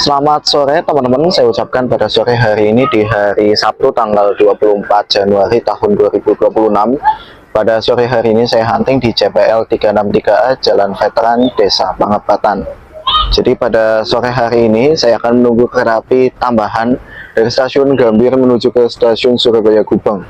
Selamat sore teman-teman, saya ucapkan pada sore hari ini di hari Sabtu tanggal 24 Januari tahun 2026. Pada sore hari ini saya hunting di CPL 363A Jalan Veteran Desa Pangepatan. Jadi pada sore hari ini saya akan menunggu kereta api tambahan dari stasiun Gambir menuju ke stasiun Surabaya Gubeng.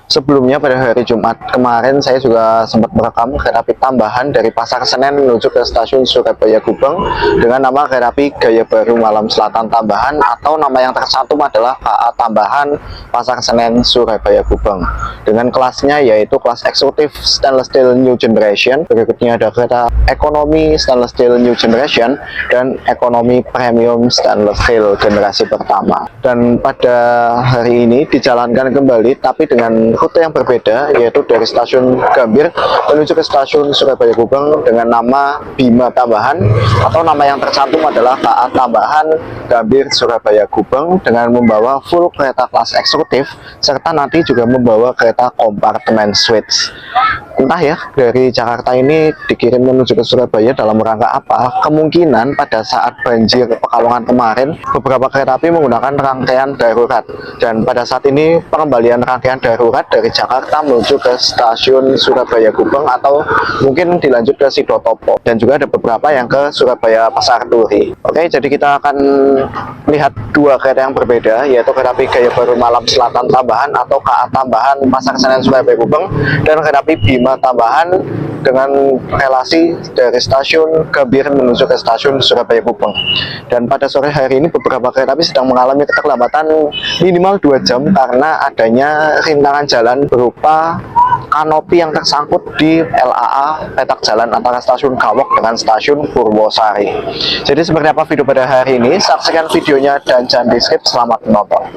Sebelumnya pada hari Jumat kemarin saya juga sempat merekam kereta api tambahan dari Pasar Senen menuju ke stasiun Surabaya Gubeng dengan nama kereta api Gaya Baru Malam Selatan tambahan, atau nama yang tercantum adalah KA tambahan Pasar Senen Surabaya Gubeng. Dengan kelasnya yaitu kelas eksekutif Stainless Steel New Generation. Berikutnya ada kereta ekonomi Stainless Steel New Generation dan ekonomi premium Stainless Steel generasi pertama. Dan pada hari ini dijalankan kembali tapi dengan rute yang berbeda, yaitu dari stasiun Gambir menuju ke stasiun Surabaya Gubeng dengan nama Bima tambahan, atau nama yang tercantum adalah KA tambahan Gambir Surabaya Gubeng, dengan membawa full kereta kelas eksekutif serta nanti juga membawa kereta kompartemen suites. Entah ya dari Jakarta ini dikirim menuju ke Surabaya dalam rangka apa. Kemungkinan pada saat banjir Pekalongan kemarin beberapa kereta api menggunakan rangkaian darurat, dan pada saat ini pengembalian rangkaian darurat dari Jakarta menuju ke stasiun Surabaya Gubeng atau mungkin dilanjut ke Sidotopo, dan juga ada beberapa yang ke Surabaya Pasar Turi. Oke, jadi kita akan lihat dua kereta yang berbeda, yaitu kereta api Gaya Baru Malam Selatan tambahan atau KA tambahan Pasar Senen Surabaya Gubeng, dan kereta api Bima tambahan dengan relasi dari stasiun Gambir menuju ke stasiun Surabaya Gubeng. Dan pada sore hari ini beberapa kereta api sedang mengalami keterlambatan minimal 2 jam karena adanya rintangan jalan berupa kanopi yang tersangkut di LAA petak jalan antara stasiun Gawok dengan stasiun Purwosari. Jadi seperti apa video pada hari ini? Saksikan videonya dan jangan di skip. Selamat menonton.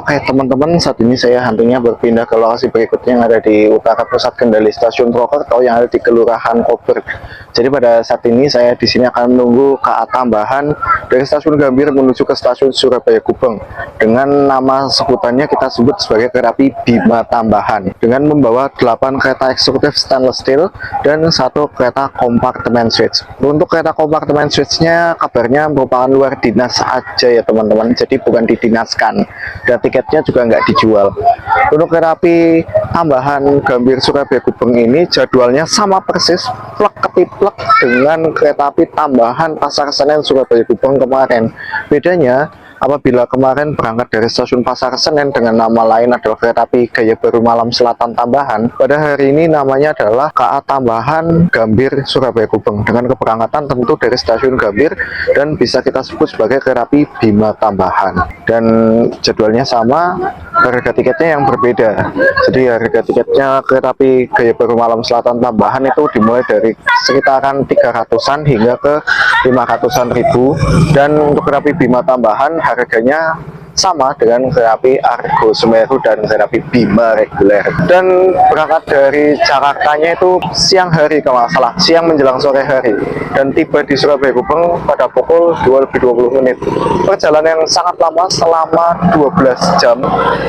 Oke teman-teman, saat ini saya huntingnya berpindah ke lokasi berikutnya yang ada di utara pusat kendali stasiun Purwokerto yang ada di Kelurahan Kober. Jadi pada saat ini saya di sini akan menunggu KA tambahan dari stasiun Gambir menuju ke stasiun Surabaya Gubeng dengan nama sebutannya kita sebut sebagai kereta api Bima Tambahan dengan membawa 8 kereta eksekutif stainless steel dan 1 kereta kompartemen switch. Untuk kereta kompartemen switchnya kabarnya merupakan luar dinas aja ya teman-teman, jadi bukan didinaskan dan tiketnya juga nggak dijual. Untuk kereta api tambahan Gambir Surabaya Gubeng ini jadwalnya sama persis plek ketiplek dengan kereta api tambahan Pasar Senen Surabaya Gubeng kemarin. Bedanya apabila kemarin berangkat dari stasiun Pasar Senen dengan nama lain adalah kereta api Gaya Baru Malam Selatan tambahan, pada hari ini namanya adalah KA tambahan Gambir Surabaya Gubeng dengan keberangkatan tentu dari stasiun Gambir dan bisa kita sebut sebagai kereta api Bima Tambahan, dan jadwalnya sama, harga tiketnya yang berbeda. Jadi harga tiketnya kereta api Gaya Baru Malam Selatan tambahan itu dimulai dari sekitaran 300-an hingga ke 500-an ribu, dan untuk kereta api Bima Tambahan harganya sama dengan kereta api Argo Semeru dan kereta api Bima reguler, dan berangkat dari Jakartanya itu siang hari kalau nggak salah, siang menjelang sore hari, dan tiba di Surabaya Gubeng pada pukul 2:20. Perjalanan yang sangat lama selama 12 jam,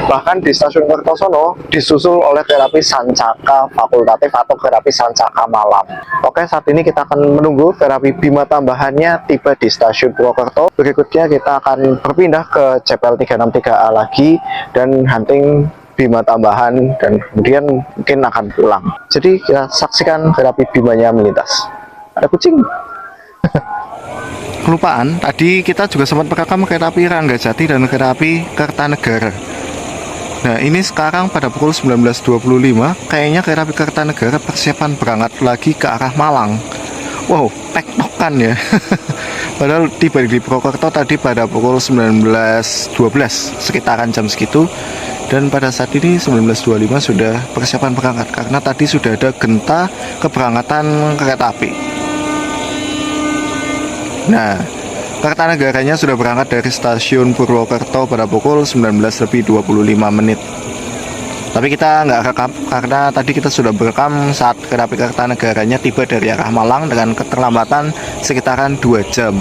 bahkan di stasiun Kertosono disusul oleh kereta api Sancaka fakultatif atau kereta api Sancaka malam. Oke, saat ini kita akan menunggu kereta api Bima tambahannya tiba di stasiun Purwokerto. Berikutnya kita akan berpindah ke CPL 363A lagi dan hunting Bima tambahan, dan kemudian mungkin akan pulang. Jadi kita saksikan kereta api Bimanya melintas. Ada kucing. Kelupaan, tadi kita juga sempat merekam kereta api Ranggajati dan kereta api Kertanegara. Nah ini sekarang pada pukul 19.25 kayaknya kereta api Kertanegara persiapan berangkat lagi ke arah Malang. Wow, tektokan ya. Padahal tiba di Purwokerto tadi pada pukul 19.12 sekitaran jam segitu, dan pada saat ini 19.25 sudah persiapan berangkat karena tadi sudah ada genta keberangkatan kereta api. Nah, Kertanegaranya sudah berangkat dari stasiun Purwokerto pada pukul 19.25. Tapi kita nggak rekam karena tadi kita sudah berekam saat kereta api Kertanegaranya tiba dari arah Malang dengan keterlambatan sekitaran 2 jam.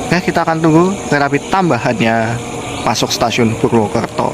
Oke, kita akan tunggu kereta api tambahannya masuk stasiun Purwokerto.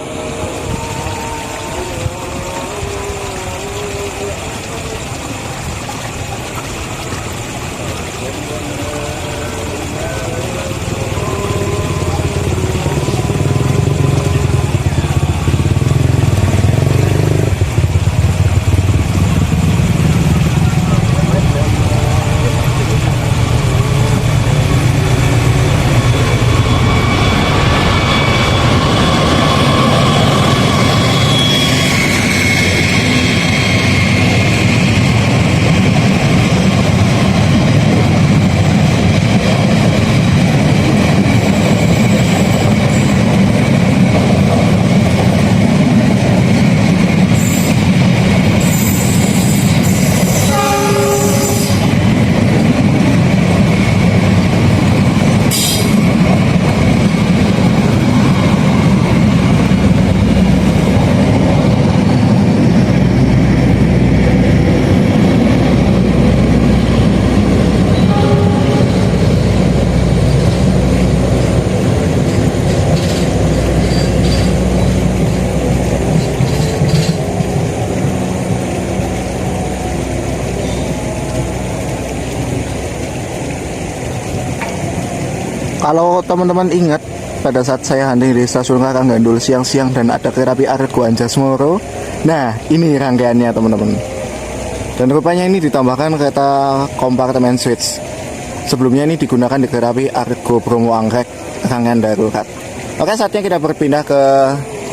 Kalau teman-teman ingat pada saat saya hunting di stasiun Karanggandul siang-siang dan ada kereta api Argo Anjasmoro, nah ini rangkaiannya teman-teman. Dan rupanya ini ditambahkan kereta kompartemen switch. Sebelumnya ini digunakan di kereta api Argo Bromo Anggrek rangkaian darurat. Oke, saatnya kita berpindah ke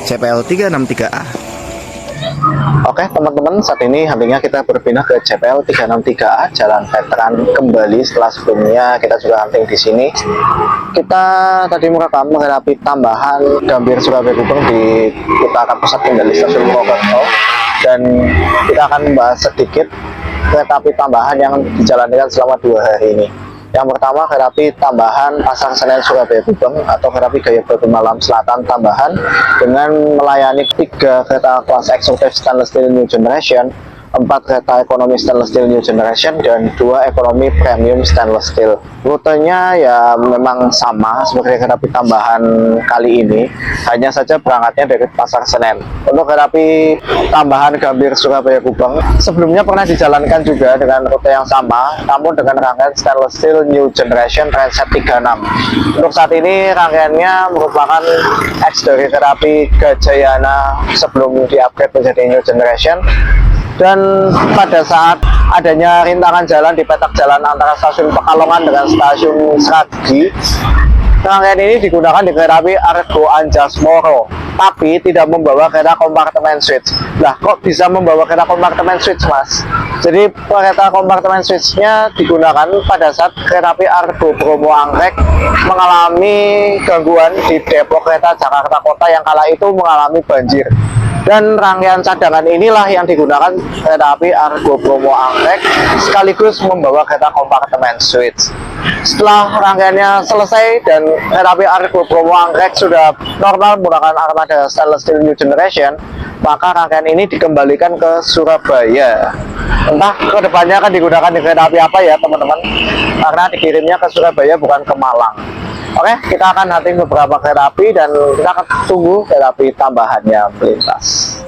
CPL 363A. Oke teman-teman, saat ini huntingnya kita berpindah ke CPL 363A Jalan Veteran kembali setelah sebelumnya kita juga hunting di sini. Kita tadi merekam kereta api tambahan Gambir Surabaya Gubeng di utara pusat kendali stasiun Purwokerto, dan kita akan membahas sedikit kereta api tambahan yang dijalankan selama 2 hari ini. Yang pertama kereta api tambahan Pasar Senen Surabaya Gubeng atau kereta api gaya baru Malam Selatan tambahan dengan melayani 3 kereta kelas eksekutif stainless steel new generation, 4 kereta ekonomi stainless steel new generation, dan 2 ekonomi premium stainless steel. Rutenya ya memang sama seperti kereta api tambahan kali ini, hanya saja berangkatnya dari Pasar Senen. Untuk kereta api tambahan Gambir Surabaya Gubeng sebelumnya pernah dijalankan juga dengan rute yang sama, namun dengan rangkaian stainless steel new generation transit 36. Untuk saat ini rangkaiannya merupakan X dari kereta api Gajayana sebelum di-upgrade menjadi new generation. Dan pada saat adanya rintangan jalan di petak jalan antara stasiun Pekalongan dengan stasiun Sragi, rangkaian ini digunakan di kereta api Argo Anjas-Moro, tapi tidak membawa kereta kompartemen switch. Lah, kok bisa membawa kereta kompartemen switch, Mas? Jadi kereta kompartemen switchnya digunakan pada saat kereta api Argo Bromo Anggrek mengalami gangguan di depo kereta Jakarta Kota yang kala itu mengalami banjir. Dan rangkaian cadangan inilah yang digunakan kereta api Argo Bromo Anggrek sekaligus membawa kereta kompartemen switch. Setelah rangkaiannya selesai dan kereta api Argo Bromo Anggrek sudah normal menggunakan armada stainless steel new generation, maka rangkaian ini dikembalikan ke Surabaya. Entah kedepannya akan digunakan di kereta api apa ya teman-teman, karena dikirimnya ke Surabaya bukan ke Malang. Oke, kita akan hunting beberapa kereta api dan kita akan tunggu kereta api tambahannya melintas.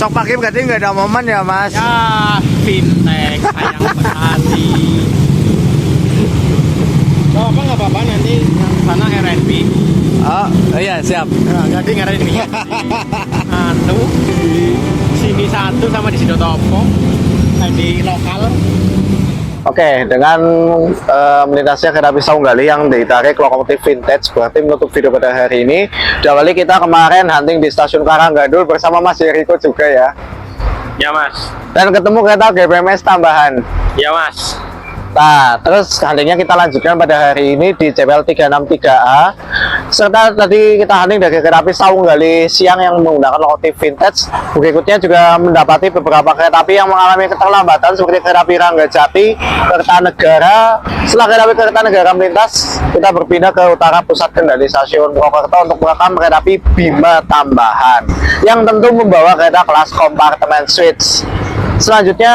Besok pagi berarti nggak ada momen ya Mas? Ya, fintech sayang sekali. Oh, apa nggak apa-apa nanti yang sana R&B. Oh iya siap. Nah, jadi ngarain ini. Anu di sini satu sama di Sidotopo. Di lokal. Oke, dengan melintasnya kereta api Saung Gali yang ditarik lokomotif vintage, berarti menutup video pada hari ini. Diawali kita kemarin hunting di stasiun Karanggadul bersama Mas Yeriko juga ya. Ya Mas. Dan ketemu kereta GPMS tambahan. Ya Mas. Nah, terus huntingnya kita lanjutkan pada hari ini di CPL 363A. Serta tadi kita hunting dari kereta api Saung Gali siang yang menggunakan lokomotif vintage. Berikutnya juga mendapati beberapa kereta api yang mengalami keterlambatan seperti kereta api Ranggajati, Kertanegara. Setelah kereta api Kertanegara melintas, kita berpindah ke utara pusat kendali stasiun Purwokerto untuk merekam kereta api Bima tambahan yang tentu membawa kereta kelas kompartemen suites. Selanjutnya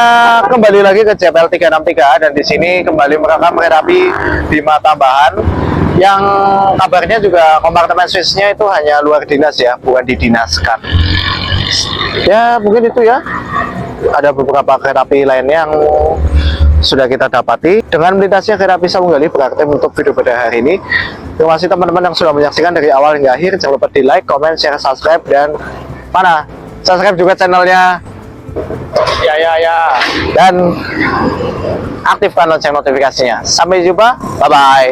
kembali lagi ke CPL 363 dan di sini kembali merekam kereta api Bima tambahan yang kabarnya juga kompartemen Swissnya itu hanya luar dinas ya, bukan didinaskan. Ya mungkin itu ya. Ada beberapa kereta api lainnya yang sudah kita dapati. Dengan melintasnya kereta api Saung Gali berarti untuk video pada hari ini. Terima kasih teman-teman yang sudah menyaksikan dari awal hingga akhir. Jangan lupa di like, comment, share, subscribe, dan subscribe juga channelnya ya dan aktifkan lonceng notifikasinya. Sampai jumpa, bye bye.